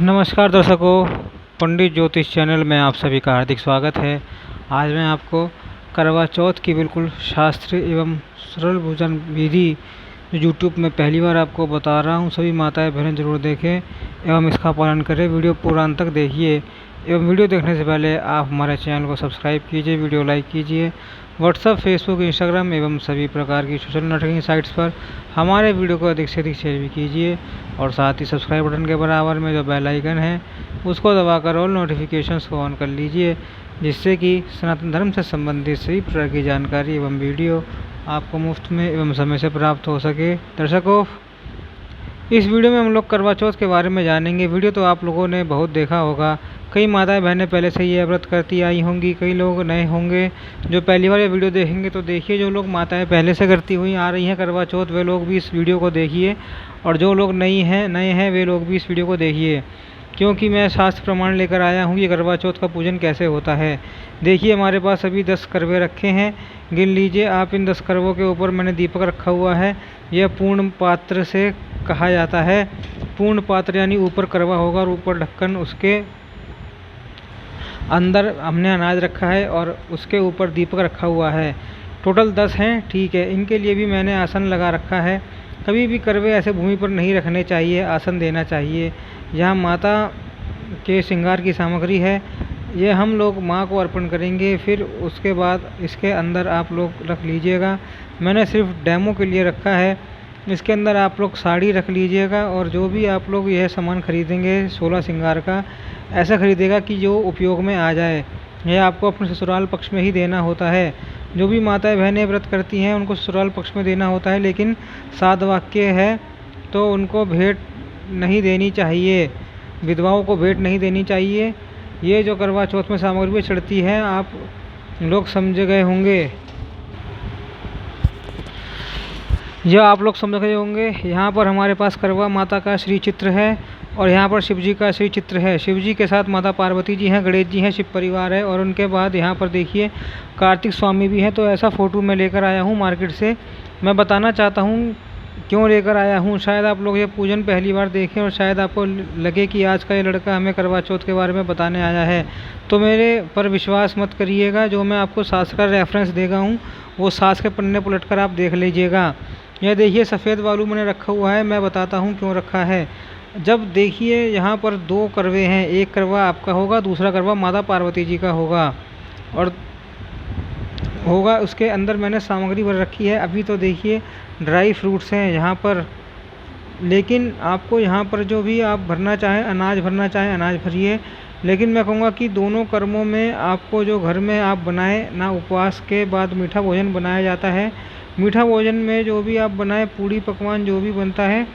नमस्कार दर्शकों, पंडित ज्योतिष चैनल में आप सभी का हार्दिक स्वागत है। आज मैं आपको करवा चौथ की बिल्कुल शास्त्रीय एवं सरल पूजन विधि जो यूट्यूब में पहली बार आपको बता रहा हूं, सभी माताएं बहनें जरूर देखें एवं इसका पालन करें। वीडियो पूरा अंत तक देखिए एवं वीडियो देखने से पहले आप हमारे चैनल को सब्सक्राइब कीजिए, वीडियो लाइक कीजिए। व्हाट्सअप, फेसबुक, इंस्टाग्राम एवं सभी प्रकार की सोशल नेटवर्किंग साइट्स पर हमारे वीडियो को अधिक से अधिक शेयर भी कीजिए और साथ ही सब्सक्राइब बटन के बराबर में जो बेल आइकन है उसको दबाकर ऑल नोटिफिकेशंस को ऑन कर लीजिए, जिससे कि सनातन धर्म से संबंधित सभी प्रकार की जानकारी एवं वीडियो आपको मुफ्त में एवं समय से प्राप्त हो सके। दर्शकों, इस वीडियो में हम लोग करवा चौथ के बारे में जानेंगे। वीडियो तो आप लोगों ने बहुत देखा होगा, कई माताएं बहनें पहले से ये व्रत करती आई होंगी, कई लोग नए होंगे जो पहली बार ये वीडियो देखेंगे। तो देखिए, जो लोग माताएं पहले से करती हुई आ रही हैं करवा चौथ, वे लोग भी इस वीडियो को देखिए और जो लोग नए हैं वे लोग भी इस वीडियो को देखिए, क्योंकि मैं शास्त्र प्रमाण लेकर आया हूँ कि करवा चौथ का पूजन कैसे होता है। देखिए, हमारे पास अभी 10 करवे रखे हैं, गिन लीजिए आप। इन 10 करवों के ऊपर मैंने दीपक रखा हुआ है। यह पूर्ण पात्र से कहा जाता है। पूर्ण पात्र यानी ऊपर करवा होगा और ऊपर ढक्कन, उसके अंदर हमने अनाज रखा है और उसके ऊपर दीपक रखा हुआ है। टोटल 10 हैं, ठीक है। इनके लिए भी मैंने आसन लगा रखा है। कभी भी करवे ऐसे भूमि पर नहीं रखने चाहिए, आसन देना चाहिए। यहाँ माता के श्रृंगार की सामग्री है, ये हम लोग माँ को अर्पण करेंगे। फिर उसके बाद इसके अंदर आप लोग रख लीजिएगा। मैंने सिर्फ डेमो के लिए रखा है। इसके अंदर आप लोग साड़ी रख लीजिएगा और जो भी आप लोग यह सामान खरीदेंगे 16 श्रृंगार का, ऐसा खरीदेगा कि जो उपयोग में आ जाए। यह आपको अपने ससुराल पक्ष में ही देना होता है। जो भी माताएं बहनें व्रत करती हैं उनको ससुराल पक्ष में देना होता है, लेकिन साध वाक्य है तो उनको भेंट नहीं देनी चाहिए, विधवाओं को भेंट नहीं देनी चाहिए। ये जो करवा चौथ में सामग्री चढ़ती है आप लोग समझ गए होंगे, यह आप लोग समझ गए होंगे। यहाँ पर हमारे पास करवा माता का श्री चित्र है और यहाँ पर शिव जी का श्री चित्र है। शिव जी के साथ माता पार्वती जी हैं, गणेश जी हैं, शिव परिवार है और उनके बाद यहाँ पर देखिए कार्तिक स्वामी भी हैं। तो ऐसा फ़ोटो मैं लेकर आया हूँ मार्केट से। मैं बताना चाहता हूँ क्यों लेकर आया हूँ। शायद आप लोग ये पूजन पहली बार देखें और शायद आपको लगे कि आज का ये लड़का हमें करवा चौथ के बारे में बताने आया है। तो मेरे पर विश्वास मत करिएगा, जो मैं आपको शास्त्र का रेफरेंस देगा हूँ वो शास्त्र के पन्ने पलट कर आप देख लीजिएगा। यह देखिए सफ़ेद बालू मैंने रखा हुआ है, मैं बताता हूँ क्यों रखा है। जब देखिए यहाँ पर 2 करवे हैं, एक करवा आपका होगा, दूसरा करवा माता पार्वती जी का होगा और उसके अंदर मैंने सामग्री भर रखी है। अभी तो देखिए ड्राई फ्रूट्स हैं यहाँ पर, लेकिन आपको यहाँ पर जो भी आप भरना चाहें, अनाज भरना चाहें अनाज भरिए। लेकिन मैं कहूँगा कि दोनों कर्मों में आपको जो घर में आप बनाएं ना, उपवास के बाद मीठा भोजन बनाया जाता है। मीठा भोजन में जो भी आप बनाएं, पूड़ी पकवान जो भी बनता है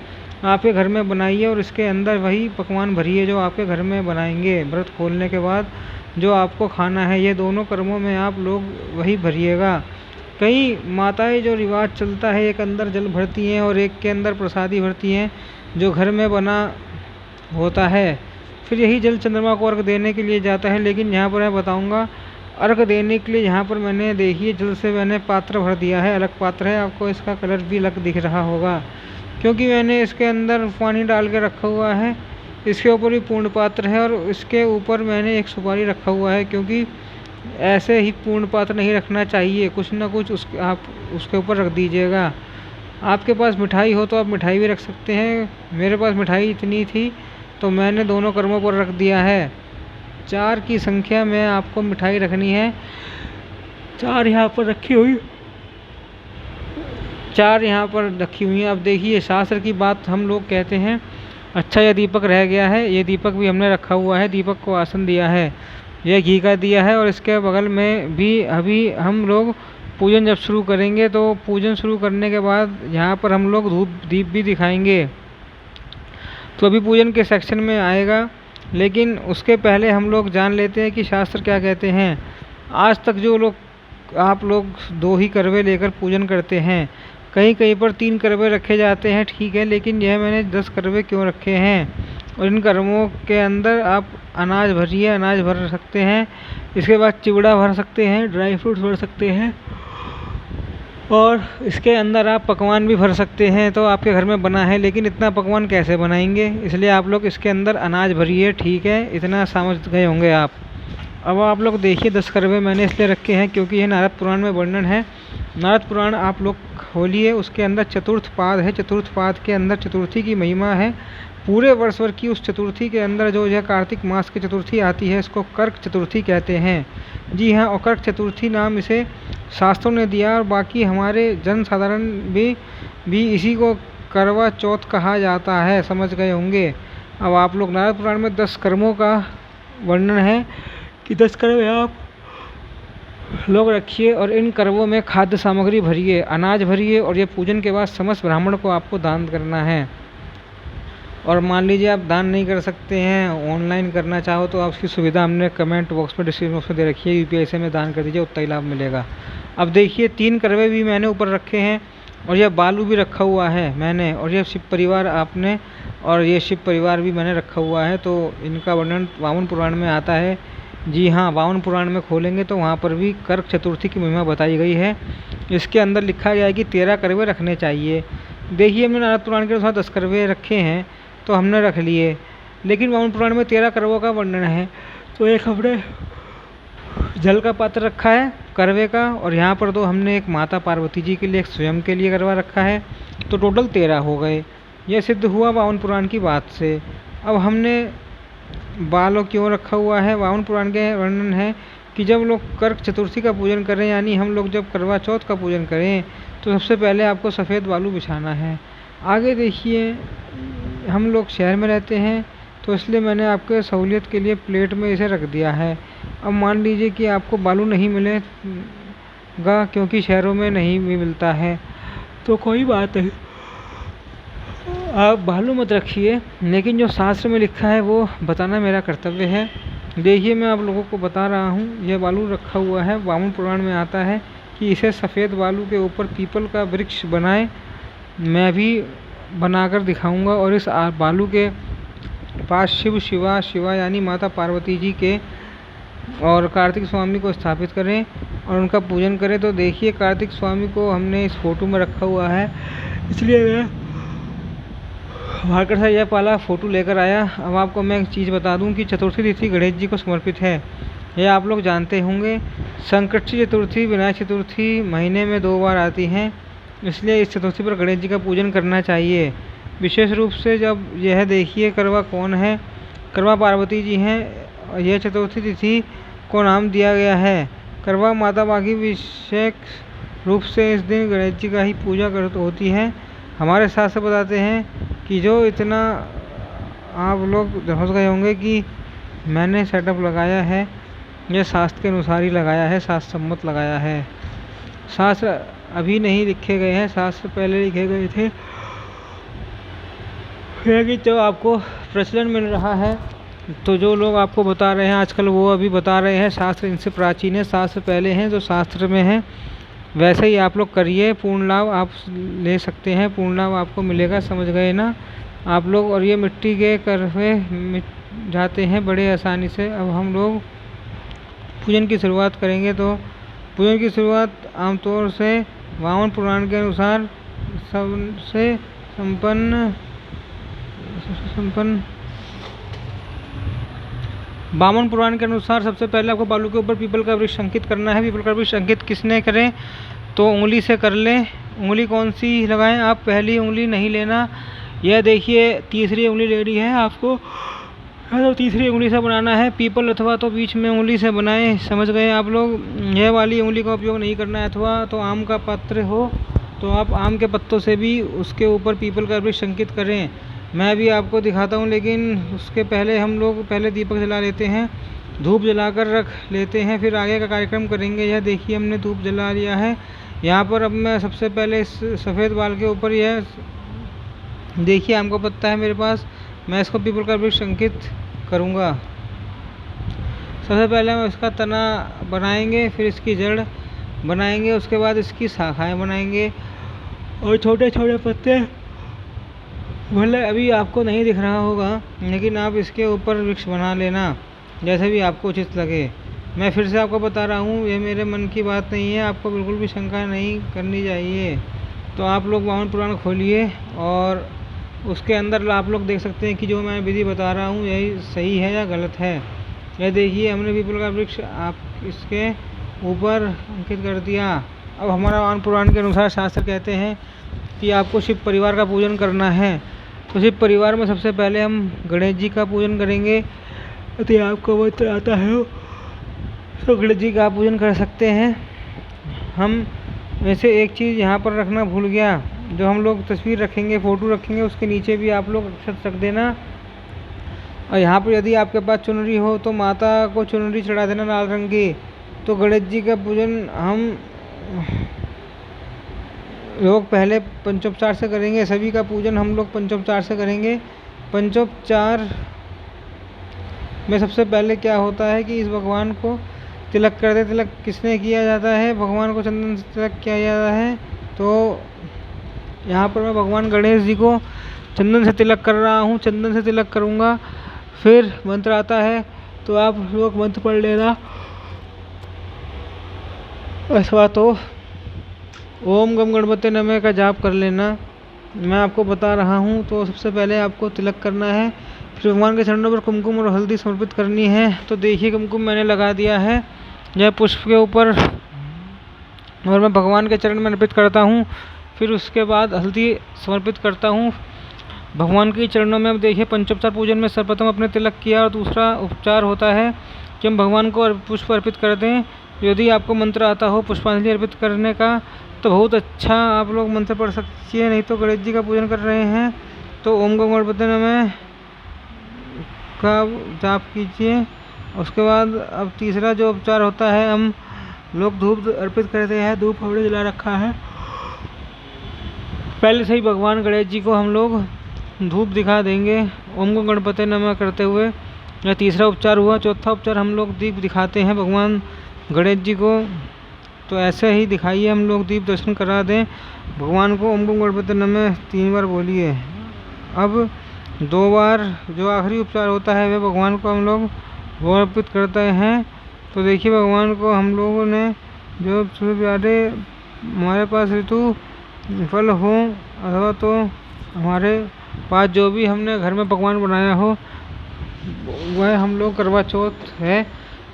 आपके घर में बनाइए और इसके अंदर वही पकवान भरिए जो आपके घर में बनाएंगे व्रत खोलने के बाद जो आपको खाना है। ये दोनों कर्मों में आप लोग वही भरिएगा। कई माताएं जो रिवाज चलता है, एक अंदर जल भरती हैं और एक के अंदर प्रसादी भरती हैं जो घर में बना होता है। फिर यही जल चंद्रमा को अर्घ देने के लिए जाता है। लेकिन यहाँ पर मैं बताऊँगा अर्घ देने के लिए यहाँ पर मैंने देखिए जल से मैंने पात्र भर दिया है, अलग पात्र है। आपको इसका कलर भी अलग दिख रहा होगा क्योंकि मैंने इसके अंदर पानी डाल के रखा हुआ है। इसके ऊपर भी पूर्ण पात्र है और इसके ऊपर मैंने एक सुपारी रखा हुआ है, क्योंकि ऐसे ही पूर्ण पात्र नहीं रखना चाहिए, कुछ ना कुछ आप उसके ऊपर रख दीजिएगा। आपके पास मिठाई हो तो आप मिठाई भी रख सकते हैं। मेरे पास मिठाई इतनी थी तो मैंने दोनों कर्मों पर रख दिया है। 4 की संख्या में आपको मिठाई रखनी है। 4 यहाँ पर रखी हुई, 4 यहाँ पर रखी हुई हैं। अब देखिए शास्त्र की बात हम लोग कहते हैं। अच्छा, यह दीपक रह गया है, ये दीपक भी हमने रखा हुआ है। दीपक को आसन दिया है, यह घी का दिया है और इसके बगल में भी अभी हम लोग पूजन जब शुरू करेंगे तो पूजन शुरू करने के बाद यहाँ पर हम लोग धूप दीप भी दिखाएंगे। तो अभी पूजन के सेक्शन में आएगा, लेकिन उसके पहले हम लोग जान लेते हैं कि शास्त्र क्या कहते हैं। आज तक जो लोग आप लोग 2 ही करवे लेकर पूजन करते हैं, कहीं कहीं पर 3 करवे रखे जाते हैं, ठीक है। लेकिन यह मैंने 10 करवे क्यों रखे हैं और इन कर्मों के अंदर आप अनाज भरिए, अनाज भर सकते हैं। इसके बाद चिवड़ा भर सकते हैं, ड्राई फ्रूट्स भर सकते हैं। और इसके अंदर आप पकवान भी भर सकते हैं। तो आपके घर में बना है, लेकिन इतना पकवान कैसे बनाएंगे, इसलिए आप लोग इसके अंदर अनाज भरिए, ठीक है, इतना समझ गए होंगे आप। अब आप लोग देखिए 10 करवे मैंने इसलिए रखे हैं क्योंकि यह नारद पुराण में वर्णन है। नारद पुराण आप लोग खोलिए, उसके अंदर चतुर्थ पाद है। चतुर्थ पाद के अंदर चतुर्थी की महिमा है। पूरे वर्ष भर की उस चतुर्थी के अंदर जो यह कार्तिक मास की चतुर्थी आती है, इसको कर्क चतुर्थी कहते हैं। जी हाँ, और कर्क चतुर्थी नाम इसे शास्त्रों ने दिया, और बाकी हमारे जन साधारण भी इसी को करवा चौथ कहा जाता है, समझ गए होंगे। अब आप लोग नारद पुराण में 10 कर्मों का वर्णन है कि 10 कर्म आप लोग रखिए, और इन कर्मों में खाद्य सामग्री भरिए, अनाज भरिए, और ये पूजन के बाद समस्त ब्राह्मण को आपको दान करना है। और मान लीजिए आप दान नहीं कर सकते हैं, ऑनलाइन करना चाहो तो आपकी सुविधा हमने कमेंट बॉक्स में डिस्क्रिप्शन बॉक्स में दे रखी है, यूपीआई से में दान कर दीजिए, उतना ही लाभ मिलेगा। अब देखिए 3 करवे भी मैंने ऊपर रखे हैं, और यह बालू भी रखा हुआ है मैंने, और यह शिव परिवार आपने, और ये शिव परिवार भी मैंने रखा हुआ है। तो इनका वर्णन वामन पुराण में आता है। जी हाँ, वामन पुराण में खोलेंगे तो वहाँ पर भी कर्क चतुर्थी की महिमा बताई गई है। इसके अंदर लिखा गया है कि 13 करवे रखने चाहिए। देखिए हमने नारद पुराण के अनुसार 10 करवे रखे हैं, तो हमने रख लिए, लेकिन वामन पुराण में 13 करवों का वर्णन है। तो एक हमने जल का पात्र रखा है करवे का, और यहाँ पर 2 हमने एक माता पार्वती जी के लिए, एक स्वयं के लिए करवा रखा है। तो टोटल 13 हो गए। यह सिद्ध हुआ वामन पुराण की बात से। अब हमने बालों क्यों रखा हुआ है, वामन पुराण के वर्णन है कि जब लोग कर्क चतुर्थी का पूजन करें, यानी हम लोग जब करवा चौथ का पूजन करें, तो सबसे पहले आपको सफ़ेद बालू बिछाना है। आगे देखिए हम लोग शहर में रहते हैं, तो इसलिए मैंने आपके सहूलियत के लिए प्लेट में इसे रख दिया है। अब मान लीजिए कि आपको बालू नहीं मिलेगा, क्योंकि शहरों में नहीं भी मिलता है, तो कोई बात नहीं, आप बालू मत रखिए, लेकिन जो शास्त्र में लिखा है वो बताना मेरा कर्तव्य है। देखिए मैं आप लोगों को बता रहा हूँ, यह बालू रखा हुआ है। वामन पुराण में आता है कि इसे सफ़ेद बालू के ऊपर पीपल का वृक्ष बनाए, मैं भी बनाकर दिखाऊंगा, और इस बालू के पास शिवा यानी माता पार्वती जी के और कार्तिक स्वामी को स्थापित करें और उनका पूजन करें। तो देखिए कार्तिक स्वामी को हमने इस फोटो में रखा हुआ है, इसलिए मैं मार्केट से यह वाला फ़ोटो लेकर आया। अब आपको मैं एक चीज़ बता दूं कि चतुर्थी तिथि गणेश जी को समर्पित है, यह आप लोग जानते होंगे। संकष्टी चतुर्थी, विनायक चतुर्थी महीने में 2 बार आती हैं, इसलिए इस चतुर्थी पर गणेश जी का पूजन करना चाहिए। विशेष रूप से जब यह देखिए करवा कौन है, करवा पार्वती जी हैं। यह चतुर्थी तिथि को नाम दिया गया है करवा माता। बाकी विशेष रूप से इस दिन गणेश जी का ही पूजा होती है। हमारे शास्त्र बताते हैं कि जो इतना आप लोग समझ गए होंगे कि मैंने सेटअप लगाया है, यह शास्त्र के अनुसार ही लगाया है, शास्त्र सम्मत लगाया है। शास्त्र अभी नहीं लिखे गए हैं, शास्त्र पहले लिखे गए थे, क्योंकि जो आपको प्रचलन मिल रहा है, तो जो लोग आपको बता रहे हैं आजकल वो अभी बता रहे हैं शास्त्र इनसे प्राचीन है, शास्त्र पहले हैं जो शास्त्र में हैं, वैसे ही आप लोग करिए। पूर्ण लाभ आप ले सकते हैं, पूर्ण लाभ आपको मिलेगा, समझ गए ना आप लोग। और ये मिट्टी के करवे मिट जाते हैं बड़े आसानी से। अब हम लोग पूजन की शुरुआत करेंगे। तो पूजन की शुरुआत आमतौर से वामन पुराण के अनुसार सबसे संपन्न वामन पुराण के अनुसार सबसे पहले आपको बालू के ऊपर पीपल का वृक्ष अंकित करना है। पीपल का वृक्ष अंकित किसने करें, तो उंगली से कर लें। उंगली कौन सी लगाएं आप, पहली उंगली नहीं लेना, यह देखिए तीसरी उंगली लेनी है आपको, तो तीसरी उंगली से बनाना है पीपल, अथवा तो बीच में उंगली से बनाएं, समझ गए आप लोग। यह वाली उंगली का उपयोग नहीं करना है। अथवा तो आम का पत्र हो तो आप आम के पत्तों से भी उसके ऊपर पीपल का वृक्ष अंकित करें। मैं भी आपको दिखाता हूँ, लेकिन उसके पहले हम लोग पहले दीपक जला लेते हैं, धूप जलाकर रख लेते हैं, फिर आगे का कार्यक्रम करेंगे। यह देखिए हमने धूप जला लिया है यहाँ पर। अब मैं सबसे पहले इस सफ़ेद बाल के ऊपर यह देखिए आम का पत्ता है मेरे पास, मैं इसको पीपल का वृक्ष अंकित करूँगा। सबसे पहले हम इसका तना बनाएंगे, फिर इसकी जड़ बनाएंगे, उसके बाद इसकी शाखाएँ बनाएंगे और छोटे छोटे पत्ते, भले अभी आपको नहीं दिख रहा होगा, लेकिन आप इसके ऊपर वृक्ष बना लेना जैसे भी आपको उचित लगे। मैं फिर से आपको बता रहा हूँ, ये मेरे मन की बात नहीं है, आपको बिल्कुल भी शंका नहीं करनी चाहिए। तो आप लोग वामन पुराण खोलिए और उसके अंदर आप लोग देख सकते हैं कि जो मैं विधि बता रहा हूँ यही सही है या गलत है। यह देखिए, हमने पीपल का वृक्ष आप इसके ऊपर अंकित कर दिया। अब हमारा वामन पुराण के अनुसार शास्त्र कहते हैं कि आपको शिव परिवार का पूजन करना है। तो शिव परिवार में सबसे पहले हम गणेश जी का पूजन करेंगे। यदि आपको मंत्र आता है तो गणेश जी का पूजन कर सकते हैं। हम वैसे एक चीज़ यहाँ पर रखना भूल गया, जो हम लोग तस्वीर रखेंगे, फ़ोटो रखेंगे, उसके नीचे भी आप लोग अक्षत रख देना। और यहाँ पर यदि आपके पास चुनरी हो तो माता को चुनरी चढ़ा देना लाल रंग की। तो गणेश जी का पूजन हम लोग पहले पंचोपचार से करेंगे। सभी का पूजन हम लोग पंचोपचार से करेंगे। पंचोपचार में सबसे पहले क्या होता है कि इस भगवान को तिलक कर दे। तिलक किसने किया जाता है? भगवान को चंदन से तिलक किया जाता है। तो यहाँ पर मैं भगवान गणेश जी को चंदन से तिलक कर रहा हूँ, चंदन से तिलक करूँगा। फिर मंत्र आता है तो आप लोग मंत्र पढ़ लेना। अथवा तो ओम गम गणपति नमः का जाप कर लेना। मैं आपको बता रहा हूँ। तो सबसे पहले आपको तिलक करना है, फिर भगवान के चरणों पर कुमकुम और हल्दी समर्पित करनी है। तो देखिए, कुमकुम मैंने लगा दिया है यह पुष्प के ऊपर और मैं भगवान के चरण में अर्पित करता हूँ। फिर उसके बाद हल्दी समर्पित करता हूँ भगवान के चरणों में। अब देखिए, पंचोपचार पूजन में सर्वप्रथम अपने तिलक किया और दूसरा उपचार होता है कि हम भगवान को पुष्प अर्पित कर दें। यदि आपको मंत्र आता हो पुष्पांजलि अर्पित करने का तो बहुत अच्छा, आप लोग मंत्र पढ़ सकती है। नहीं तो गणेश जी का पूजन कर रहे हैं तो ओम गम गणपति नमः का जाप कीजिए। उसके बाद अब तीसरा जो उपचार होता है, हम लोग धूप अर्पित करते हैं। धूप हमने जला रखा है पहले से ही भगवान गणेश जी को हम लोग धूप दिखा देंगे ओम गम गणपति नमः करते हुए। यह तीसरा उपचार हुआ। चौथा उपचार हम लोग दीप दिखाते हैं भगवान गणेश जी को। तो ऐसे ही दिखाइए, हम लोग दीप दर्शन करा दें भगवान को। ओम गम गणपति नमः 3 बार बोलिए। अब 2 बार जो आखिरी उपचार होता है वह भगवान को हम लोग वो अर्पित करते हैं। तो देखिए, भगवान को हम लोगों ने जो प्यारे हमारे पास ऋतु फल हो अथवा तो हमारे पास जो भी हमने घर में पकवान बनाया हो वह हम लोग करवा चौथ है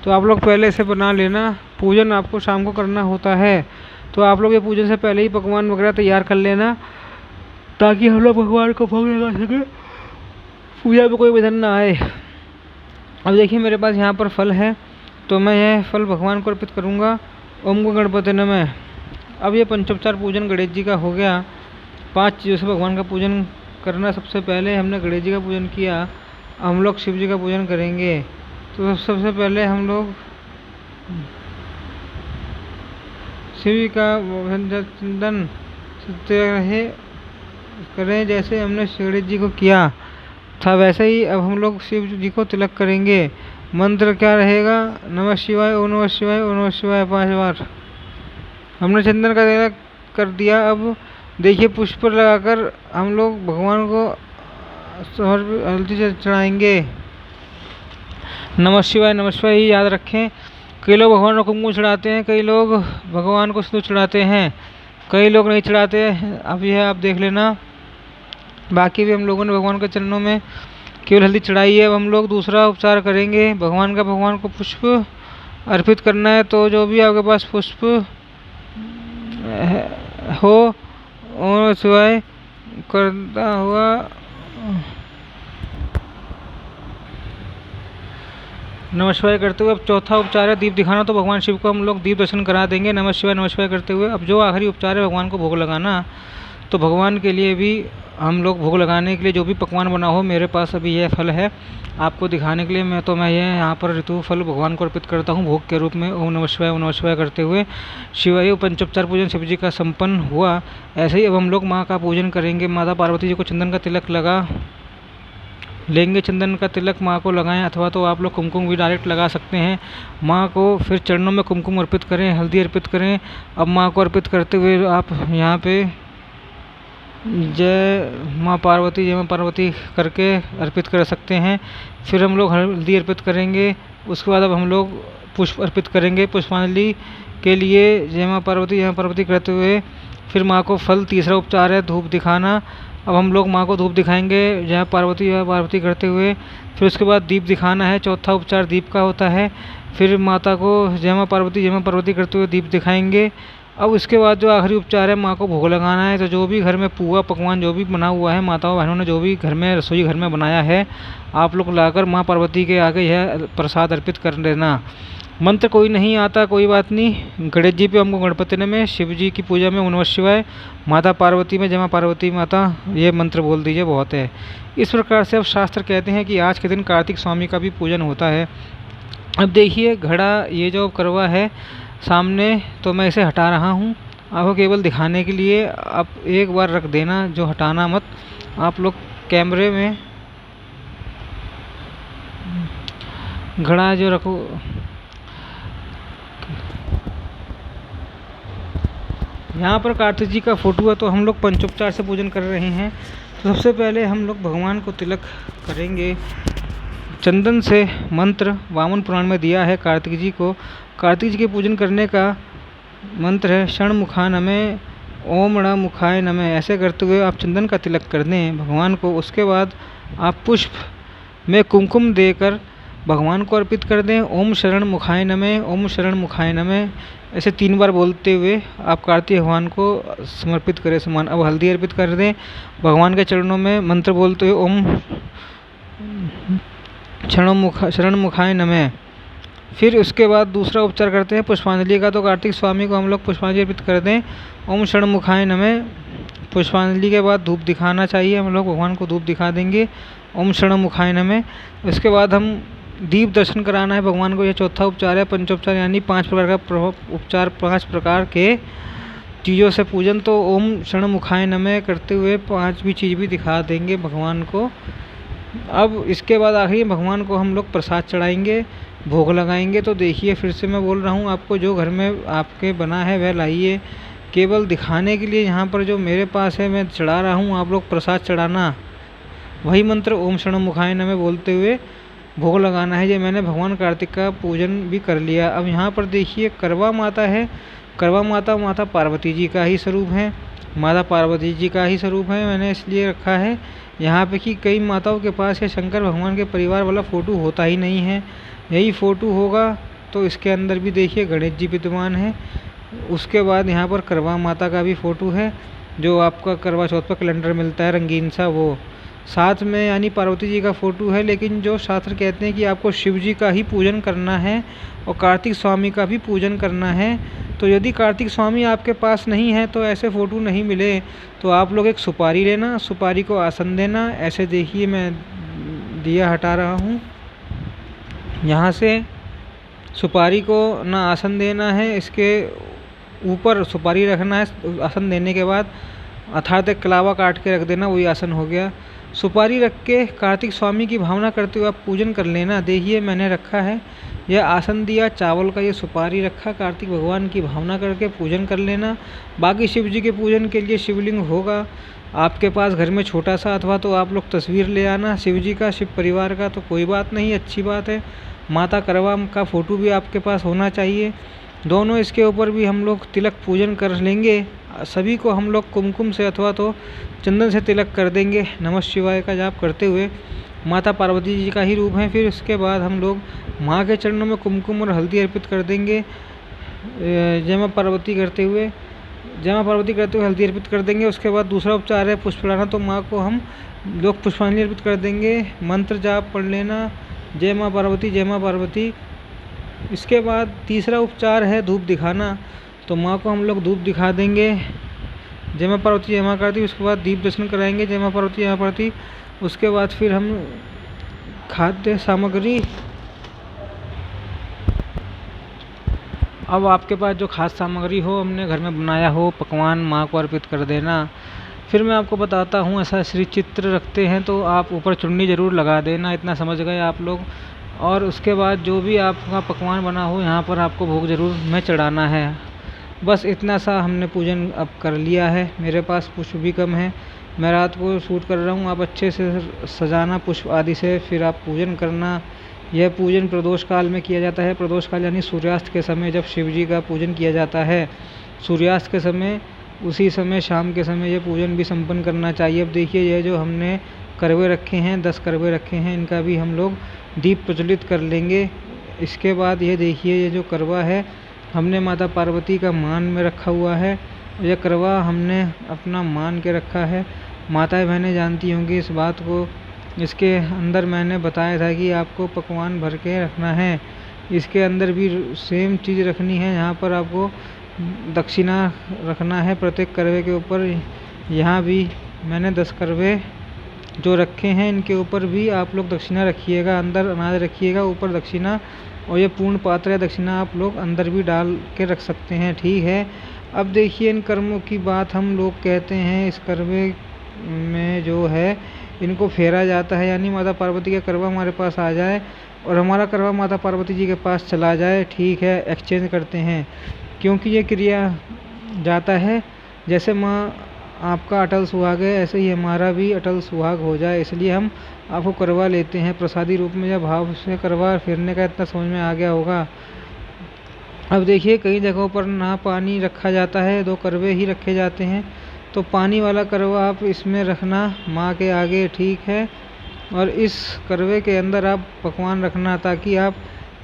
तो आप लोग पहले से बना लेना। पूजन आपको शाम को करना होता है तो आप लोग ये पूजन से पहले ही पकवान वगैरह तैयार कर लेना ताकि हम लोग भगवान को भोग लगा सकें, पूजा में कोई विघ्न ना आए। अब देखिए, मेरे पास यहाँ पर फल है तो मैं यह फल भगवान को अर्पित करूँगा। ओम गम गणपति नमः। अब ये पंचोपचार पूजन गणेश जी का हो गया। 5 चीज़ों से भगवान का पूजन करना। सबसे पहले हमने गणेश जी का पूजन किया, हम लोग शिव जी का पूजन करेंगे। तो सबसे पहले हम लोग शिव जी का चंदन रहे करें जैसे हमने गणेश जी को किया था, वैसे ही अब हम लोग शिव जी को तिलक करेंगे। मंत्र क्या रहेगा? नमः शिवाय, ओम नमः शिवाय, ओम नमः शिवाय 5 बार। हमने चंदन का तिलक कर दिया। अब देखिए, पुष्प लगाकर हम लोग भगवान को हल्दी से चढ़ाएंगे। नमः शिवाय ही याद रखें। कई लोग भगवान को कुमकुम चढ़ाते हैं, कई लोग भगवान को सिंदूर चढ़ाते हैं, कई लोग नहीं चढ़ाते। अब यह आप देख लेना। बाकी भी हम लोगों ने भगवान के चरणों में केवल हल्दी चढ़ाई है। अब हम लोग दूसरा उपचार करेंगे भगवान को पुष्प अर्पित करना है। तो जो भी आपके पास पुष्प हो और शिवाय करता हुआ नमः शिवाय करते हुए। अब चौथा उपचार है दीप दिखाना। तो भगवान शिव को हम लोग दीप दर्शन करा देंगे नमः शिवाय करते हुए। अब जो आखिरी उपचार है भगवान को भोग लगाना। तो भगवान के लिए भी हम लोग भोग लगाने के लिए जो भी पकवान बना हो, मेरे पास अभी यह फल है आपको दिखाने के लिए। मैं ये यहाँ पर ऋतु फल भगवान को अर्पित करता हूँ भोग के रूप में। ओम नमः शिवाय करते हुए शिवाय पंचोपचार पूजन शिव जी का संपन्न हुआ। ऐसे ही अब हम लोग माँ का पूजन करेंगे। माता पार्वती जी को चंदन का तिलक लगा लेंगे। चंदन का तिलक माँ को लगाएं अथवा तो आप लोग कुमकुम भी डायरेक्ट लगा सकते हैं माँ को। फिर चरणों में कुमकुम अर्पित करें, हल्दी अर्पित करें। अब माँ को अर्पित करते हुए आप यहाँ पे जय माँ पार्वती करके अर्पित कर सकते हैं। फिर हम लोग हल्दी अर्पित करेंगे। उसके बाद अब हम लोग पुष्प अर्पित करेंगे। पुष्पांजलि के लिए जय मां पार्वती जय मां पार्वती करते हुए फिर माँ को फल, तीसरा उपचार है धूप दिखाना। अब हम लोग माँ को धूप दिखाएंगे जय पार्वती करते हुए। फिर उसके बाद दीप दिखाना है, चौथा उपचार दीप का होता है। फिर माता को जय मां पार्वती करते हुए दीप दिखाएंगे। अब उसके बाद जो आखिरी उपचार है माँ को भोग लगाना है। तो जो भी घर में पुआ पकवान जो भी बना हुआ है, माताओं बहनों ने जो भी घर में रसोई घर में बनाया है, आप लोग लाकर माँ पार्वती के आगे यह प्रसाद अर्पित कर देना। मंत्र कोई नहीं आता, कोई बात नहीं। गणेश जी पे हमको गणपति ने में, शिव जी की पूजा में ओम नमः शिवाय, माता पार्वती में जय मां पार्वती माता, ये मंत्र बोल दीजिए, बहुत है। इस प्रकार से अब शास्त्र कहते हैं कि आज के दिन कार्तिक स्वामी का भी पूजन होता है। अब देखिए घड़ा, ये जो करवा है सामने, तो मैं इसे हटा रहा हूँ आपको केवल दिखाने के लिए। आप एक बार रख देना, जो हटाना मत। आप लोग कैमरे में घड़ा जो रखो, यहाँ पर कार्तिक जी का फोटो है, तो हम लोग पंचोपचार से पूजन कर रहे हैं। तो सबसे पहले हम लोग भगवान को तिलक करेंगे चंदन से। मंत्र वामन पुराण में दिया है कार्तिक जी को। कार्तिक जी के पूजन करने का मंत्र है षण्मुखा नमः, ओम ण मुखाय नमः। ऐसे करते हुए आप चंदन का तिलक कर दें भगवान को। उसके बाद आप पुष्प में कुमकुम देकर भगवान को अर्पित कर दें। ओम शरण मुखाय नमः, ओम शरण मुखाय नमः, ऐसे 3 बार बोलते हुए आप कार्तिक भगवान को समर्पित करें सामान। अब हल्दी अर्पित कर दें भगवान के चरणों में, मंत्र बोलते हुए ओम शरण मुखाय नमः। फिर उसके बाद दूसरा उपचार करते हैं पुष्पांजलि का। तो कार्तिक स्वामी को हम लोग पुष्पांजलि अर्पित कर दें, ओम शरण मुखाय नमः। पुष्पांजलि के बाद धूप दिखाना चाहिए, हम लोग भगवान को धूप दिखा देंगे, ओम शरण मुखाय नमः। उसके बाद हम दीप दर्शन कराना है भगवान को। यह चौथा उपचार है पंचोपचार, यानी 5 प्रकार का उपचार, 5 प्रकार के चीज़ों से पूजन। तो ओम शरण मुखाय नमः करते हुए 5वीं चीज़ भी दिखा देंगे भगवान को। अब इसके बाद आखिरी भगवान को हम लोग प्रसाद चढ़ाएंगे, भोग लगाएंगे। तो देखिए फिर से मैं बोल रहा हूँ आपको, जो घर में आपके बना है वह लाइए। केवल दिखाने के लिए यहाँ पर जो मेरे पास है मैं चढ़ा रहा हूँ, आप लोग प्रसाद चढ़ाना। वही मंत्र ओम शरण मुखाय नमः बोलते हुए भोग लगाना है। ये मैंने भगवान कार्तिक का पूजन भी कर लिया। अब यहाँ पर देखिए करवा माता है। करवा माता माता पार्वती जी का ही स्वरूप है, माता पार्वती जी का ही स्वरूप है। मैंने इसलिए रखा है यहाँ पे कि कई माताओं के पास ये शंकर भगवान के परिवार वाला फ़ोटो होता ही नहीं है। यही फ़ोटो होगा तो इसके अंदर भी देखिए गणेश जी विद्यमान है। उसके बाद यहाँ पर करवा माता का भी फ़ोटो है, जो आपका करवा चौथ पर कैलेंडर मिलता है रंगीन सा, वो साथ में यानी पार्वती जी का फ़ोटो है। लेकिन जो शास्त्र कहते हैं कि आपको शिव जी का ही पूजन करना है और कार्तिक स्वामी का भी पूजन करना है। तो यदि कार्तिक स्वामी आपके पास नहीं है तो ऐसे फ़ोटो नहीं मिले तो आप लोग एक सुपारी लेना, सुपारी को आसन देना। ऐसे देखिए मैं दिया हटा रहा हूँ, यहाँ से सुपारी को ना आसन देना है, इसके ऊपर सुपारी रखना है। आसन देने के बाद अर्थात एक कलावा काट के रख देना, वही आसन हो गया। सुपारी रख के कार्तिक स्वामी की भावना करते हुए आप पूजन कर लेना। देखिए मैंने रखा है, यह आसन दिया, चावल का ये सुपारी रखा, कार्तिक भगवान की भावना करके पूजन कर लेना। बाकी शिव जी के पूजन के लिए शिवलिंग होगा आपके पास घर में छोटा सा, अथवा तो आप लोग तस्वीर ले आना शिव जी का, शिव परिवार का, तो कोई बात नहीं, अच्छी बात है। माता करवा का फ़ोटो भी आपके पास होना चाहिए। दोनों इसके ऊपर भी हम लोग तिलक पूजन कर लेंगे। सभी को हम लोग कुमकुम से अथवा तो चंदन से तिलक कर देंगे, नमः शिवाय का जाप करते हुए। माता पार्वती जी का ही रूप है। फिर उसके बाद हम लोग माँ के चरणों में कुमकुम और हल्दी अर्पित कर देंगे, जय माँ पार्वती करते हुए, जय माँ पार्वती करते हुए हल्दी अर्पित कर देंगे। उसके बाद दूसरा उपचार है पुष्प चढ़ाना, तो माँ को हम लोग पुष्पांजलि अर्पित कर देंगे, मंत्र जाप पढ़ लेना, जय माँ पार्वती जय माँ पार्वती। इसके बाद तीसरा उपचार है धूप दिखाना, तो माँ को हम लोग धूप दिखा देंगे, जय माँ पार्वती जय माँ पार्वती। उसके बाद दीप दर्शन कराएंगे, जय माँ पार्वती जय माँ पार्वती। उसके बाद फिर हम खाद्य सामग्री, अब आपके पास जो खाद्य सामग्री हो, हमने घर में बनाया हो पकवान, माँ को अर्पित कर देना। फिर मैं आपको बताता हूँ, ऐसा श्री चित्र रखते हैं तो आप ऊपर चुन्नी ज़रूर लगा देना, इतना समझ गए आप लोग। और उसके बाद जो भी आपका पकवान बना हो यहाँ पर आपको भोग ज़रूर में चढ़ाना है। बस इतना सा हमने पूजन अब कर लिया है। मेरे पास पुष्प भी कम है, मैं रात को शूट कर रहा हूँ। आप अच्छे से सजाना पुष्प आदि से, फिर आप पूजन करना। यह पूजन प्रदोष काल में किया जाता है। प्रदोष काल यानी सूर्यास्त के समय जब शिव जी का पूजन किया जाता है, सूर्यास्त के समय, उसी समय शाम के समय यह पूजन भी संपन्न करना चाहिए। अब देखिए, यह जो हमने करवे रखे हैं, 10 करवे रखे हैं, इनका भी हम लोग दीप प्रज्वलित कर लेंगे। इसके बाद ये देखिए, ये जो करवा है हमने माता पार्वती का मान में रखा हुआ है। यह करवा हमने अपना मान के रखा है। माताएं बहनें जानती होंगी इस बात को। इसके अंदर मैंने बताया था कि आपको पकवान भर के रखना है। इसके अंदर भी सेम चीज़ रखनी है। यहाँ पर आपको दक्षिणा रखना है प्रत्येक करवे के ऊपर। यहाँ भी मैंने 10 करवे जो रखे हैं, इनके ऊपर भी आप लोग दक्षिणा रखिएगा। अंदर अनाज रखिएगा, ऊपर दक्षिणा, और ये पूर्ण पात्र है दक्षिणा आप लोग अंदर भी डाल के रख सकते हैं, ठीक है। अब देखिए, इन कर्मों की बात हम लोग कहते हैं। इस करवे में जो है इनको फेरा जाता है, यानी माता पार्वती का करवा हमारे पास आ जाए और हमारा करवा माता पार्वती जी के पास चला जाए, ठीक है। एक्सचेंज करते हैं, क्योंकि ये क्रिया जाता है जैसे माँ आपका अटल सुहाग है, ऐसे ही हमारा भी अटल सुहाग हो जाए, इसलिए हम आपको करवा लेते हैं प्रसादी रूप में। जब भाव से करवा फेरने का इतना समझ में आ गया होगा। अब देखिए, कई जगहों पर ना पानी रखा जाता है, 2 करवे ही रखे जाते हैं। तो पानी वाला करवा आप इसमें रखना माँ के आगे, ठीक है। और इस करवे के अंदर आप पकवान रखना ताकि आप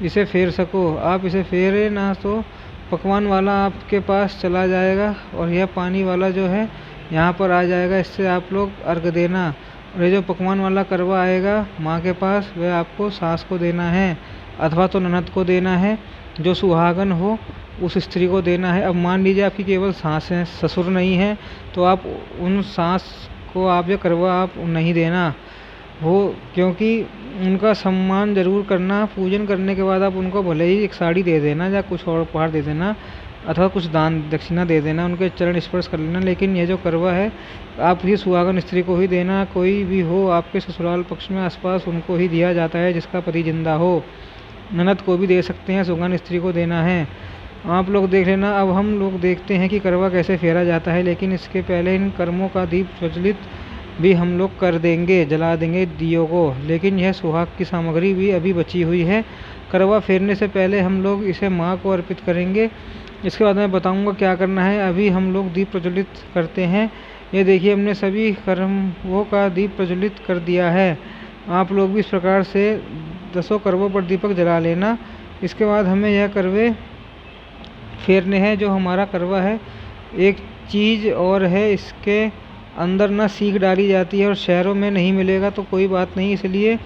इसे फेर सको। आप इसे फेरे ना तो पकवान वाला आपके पास चला जाएगा और यह पानी वाला जो है यहाँ पर आ जाएगा। इससे आप लोग अर्घ देना। और ये जो पकवान वाला करवा आएगा माँ के पास, वह आपको सास को देना है अथवा तो ननद को देना है। जो सुहागन हो उस स्त्री को देना है। अब मान लीजिए आपकी केवल सास है, ससुर नहीं है, तो आप उन सास को आप ये करवा आप नहीं देना वो, क्योंकि उनका सम्मान जरूर करना। पूजन करने के बाद आप उनको भले ही एक साड़ी दे देना या कुछ और उपहार दे देना अथवा कुछ दान दक्षिणा दे देना, उनके चरण स्पर्श कर लेना, लेकिन यह जो करवा है आप ही सुहागन स्त्री को ही देना। कोई भी हो आपके ससुराल पक्ष में आसपास, उनको ही दिया जाता है जिसका पति जिंदा हो। ननद को भी दे सकते हैं, सुहागन स्त्री को देना है। आप लोग देख लेना। अब हम लोग देखते हैं कि करवा कैसे फेरा जाता है, लेकिन इसके पहले इन कर्मों का दीप प्रज्वलित भी हम लोग कर देंगे, जला देंगे दियों को। लेकिन यह सुहाग की सामग्री भी अभी बची हुई है। करवा फेरने से पहले हम लोग इसे माँ को अर्पित करेंगे। इसके बाद मैं बताऊंगा क्या करना है। अभी हम लोग दीप प्रज्वलित करते हैं। ये देखिए, हमने सभी कर्मों का दीप प्रज्वलित कर दिया है। आप लोग भी इस प्रकार से 10 करवों पर दीपक जला लेना। इसके बाद हमें यह करवे फेरने हैं जो हमारा करवा है। एक चीज़ और है, इसके अंदर ना सीख डाली जाती है और शहरों में नहीं मिलेगा तो कोई बात नहीं, इसलिए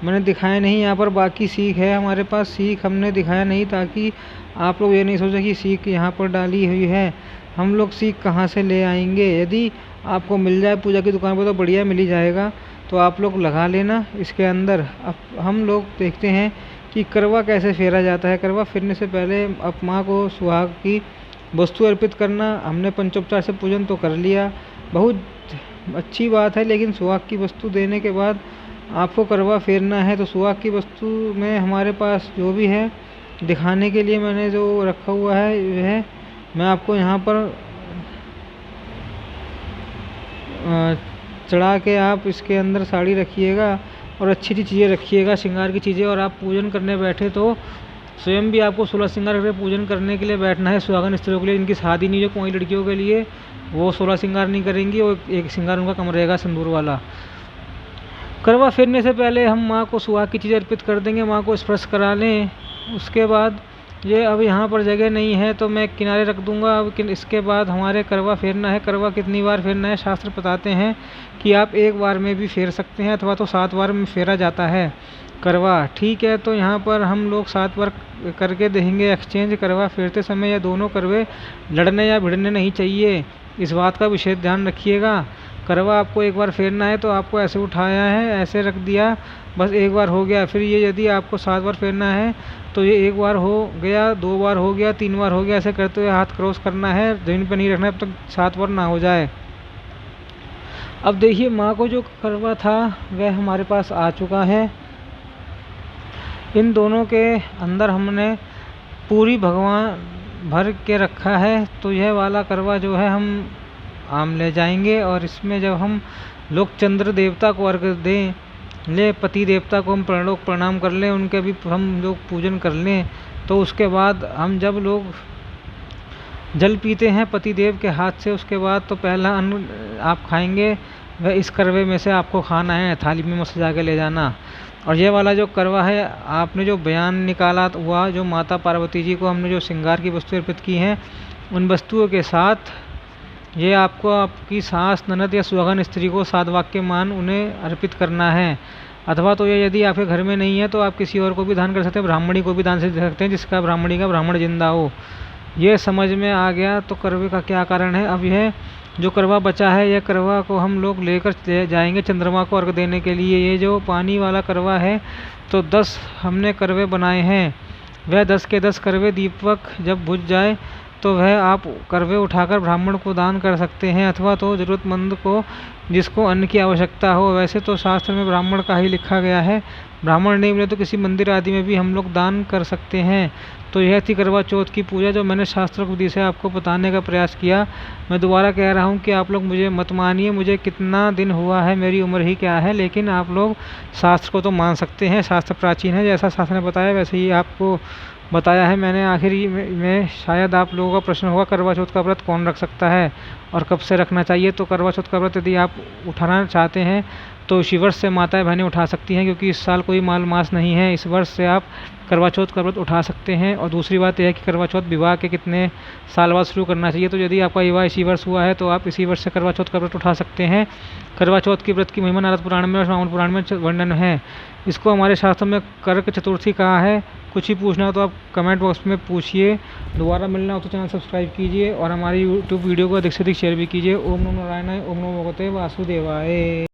मैंने दिखाया नहीं। यहाँ पर बाकी सीख है हमारे पास, सीख हमने दिखाया नहीं ताकि आप लोग ये नहीं सोचें कि सीख यहाँ पर डाली हुई है। हम लोग सीख कहाँ से ले आएंगे? यदि आपको मिल जाए पूजा की दुकान पर तो बढ़िया मिल ही जाएगा, तो आप लोग लगा लेना इसके अंदर। अब हम लोग देखते हैं कि करवा कैसे फेरा जाता है। करवा फेरने से पहले अब माँ को सुहाग की वस्तु अर्पित करना। हमने पंचोपचार से पूजन तो कर लिया, बहुत अच्छी बात है, लेकिन सुहाग की वस्तु देने के बाद आपको करवा फेरना है। तो सुहाग की वस्तु में हमारे पास जो भी है दिखाने के लिए मैंने जो रखा हुआ है वह मैं आपको यहाँ पर चढ़ा के, आप इसके अंदर साड़ी रखिएगा और अच्छी अच्छी चीज़ें रखिएगा, श्रृंगार की चीज़ें। और आप पूजन करने बैठे तो स्वयं भी आपको 16 श्रृंगार करके पूजन करने के लिए बैठना है। सुहागन स्त्रियों के लिए, इनकी शादी नहीं, जो कोई लड़कियों के लिए वो 16 श्रृंगार नहीं करेंगी, और एक श्रृंगार उनका कम रहेगा सिंदूर वाला। करवा फेरने से पहले हम माँ को सुहाग की चीज़ें अर्पित कर देंगे, माँ को स्पर्श करा लें। उसके बाद ये अब यहाँ पर जगह नहीं है तो मैं किनारे रख दूँगा। अब इसके बाद हमारे करवा फेरना है। करवा कितनी बार फेरना है? शास्त्र बताते हैं कि आप एक बार में भी फेर सकते हैं अथवा तो 7 बार में फेरा जाता है करवा, ठीक है। तो यहाँ पर हम लोग 7 बार करके देंगे एक्सचेंज। करवा फेरते समय ये दोनों करवे लड़ने या भिड़ने नहीं चाहिए, इस बात का विशेष ध्यान रखिएगा। करवा आपको एक बार फेरना है तो आपको ऐसे उठाया है, ऐसे रख दिया, बस एक बार हो गया। फिर ये यदि आपको 7 बार फेरना है तो ये 1 बार हो गया, 2 बार हो गया, 3 बार हो गया, ऐसे करते हुए हाथ क्रॉस करना है, जमीन पर नहीं रखना है अब तक 7 बार ना हो जाए। अब देखिए, माँ को जो करवा था वह हमारे पास आ चुका है। इन दोनों के अंदर हमने पूरी भगवान भर के रखा है। तो यह वाला करवा जो है हम आम ले जाएंगे और इसमें जब हम लोग चंद्र देवता को अर्घ दें ले पति देवता को हम लोग प्रणाम कर लें, उनके भी हम लोग पूजन कर लें, तो उसके बाद हम जब लोग जल पीते हैं पति देव के हाथ से, उसके बाद तो पहला अन्न आप खाएंगे वह इस करवे में से आपको खाना है, थाली में मत सजा के ले जाना। और ये वाला जो करवा है, आपने जो बयान निकाला हुआ, जो माता पार्वती जी को हमने जो श्रृंगार की वस्तु अर्पित की हैं, उन वस्तुओं के साथ ये आपको आपकी सास, ननद या सुहागन स्त्री को 7 वाक्य मान उन्हें अर्पित करना है। अथवा तो ये यदि आपके घर में नहीं है तो आप किसी और को भी दान कर सकते हैं, ब्राह्मणी को भी दान से दे सकते हैं जिसका ब्राह्मणी का ब्राह्मण जिंदा हो। ये समझ में आ गया तो करवे का क्या कारण है। अब यह जो करवा बचा है, यह करवा को हम लोग लेकर जाएंगे चंद्रमा को अर्घ देने के लिए। ये जो पानी वाला करवा है, तो 10 हमने करवे बनाए हैं, वह 10 के 10 करवे दीपक जब बुझ जाए तो वह आप करवे उठाकर ब्राह्मण को दान कर सकते हैं, अथवा तो ज़रूरतमंद को जिसको अन्न की आवश्यकता हो। वैसे तो शास्त्र में ब्राह्मण का ही लिखा गया है, ब्राह्मण नहीं मिले तो किसी मंदिर आदि में भी हम लोग दान कर सकते हैं। तो यह थी करवा चौथ की पूजा, जो मैंने शास्त्र विधि से आपको बताने का प्रयास किया। मैं दोबारा कह रहा हूँ कि आप लोग मुझे मत मानिए, मुझे कितना दिन हुआ है, मेरी उम्र ही क्या है, लेकिन आप लोग शास्त्र को तो मान सकते हैं। शास्त्र प्राचीन है, जैसा शास्त्र ने बताया वैसे ही आपको बताया है मैंने। आखिरी में शायद आप लोगों का प्रश्न होगा, करवा चौथ का व्रत कौन रख सकता है और कब से रखना चाहिए। तो करवा चौथ का व्रत यदि आप उठाना चाहते हैं तो इसी वर्ष से माताएं बहनें उठा सकती हैं, क्योंकि इस साल कोई माल मास नहीं है। इस वर्ष से आप करवा चौथ का व्रत उठा सकते हैं। और दूसरी बात यह है कि करवा चौथ विवाह के कितने साल बाद शुरू करना चाहिए। तो यदि आपका विवाह इसी वर्ष हुआ है तो आप इसी वर्ष से करवा चौथ का व्रत उठा सकते हैं। करवा चौथ की व्रत की महिमा नारद पुराण में और श्रावण पुराण में वर्णन है। इसको हमारे शास्त्र में करक चतुर्थी कहा है। कुछ ही पूछना हो तो आप कमेंट बॉक्स में पूछिए। दोबारा मिलना हो तो चैनल सब्सक्राइब कीजिए और हमारी यूट्यूब वीडियो को अधिक से अधिक शेयर भी कीजिए। ओम नमो नारायणाय, ओम नमो भगवते वासुदेवाय।